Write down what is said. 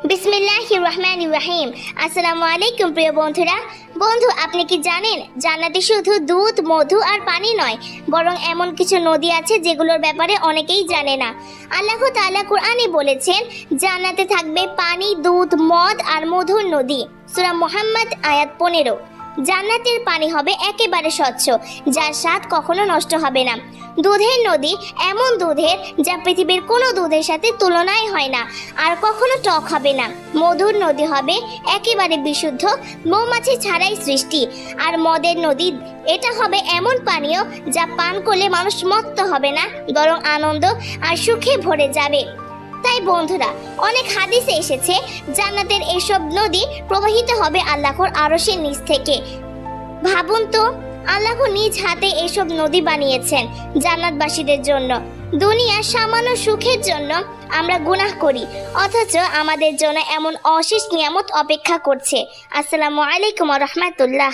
বিসমিল্লাহির রহমানির রহিম। আসসালামু আলাইকুম প্রিয় বন্ধুরা। বন্ধু, আপনি কি জানেন জান্নাতে শুধু দুধ, মধু আর পানি নয়, বরং এমন কিছু নদী আছে যেগুলোর ব্যাপারে অনেকেই জানে না। আল্লাহ তাআলা কুরআনে বলেছেন, জান্নাতে থাকবে পানি, দুধ, মদ আর মধুর নদী। সূরা মুহাম্মদ আয়াত 15। জান্নাতের পানি হবে একেবারে স্বচ্ছ, যার স্বাদ কখনো নষ্ট হবে না। দুধের নদী এমন দুধের যা পৃথিবীর কোনো দুধের সাথে তুলনাই হয় না, আর কখনো টক হবে না। মধুর নদী হবে একেবারে বিশুদ্ধ, মৌমাছি ছাড়াই সৃষ্টি। আর মদের নদী, এটা হবে এমন পানীয় যা পান করলে মানুষ মত্ত হবে না, বরং আনন্দ আর সুখে ভরে যাবে। তাই বন্ধুরা, অনেক হাদিসে এসেছে জান্নাতের এসব নদী প্রবাহিত হবে আল্লাহর আরশের নিচ থেকে। ভাবুন তো, আল্লাহ নিজ হাতে এসব নদী বানিয়েছেন জান্নাতবাসীদের জন্য। দুনিয়ার সামান্য সুখের জন্য আমরা গুনাহ করি, অথচ আমাদের জন্য এমন অশেষ নিয়ামত অপেক্ষা করছে। আসসালামু আলাইকুম ওয়া রাহমাতুল্লাহ।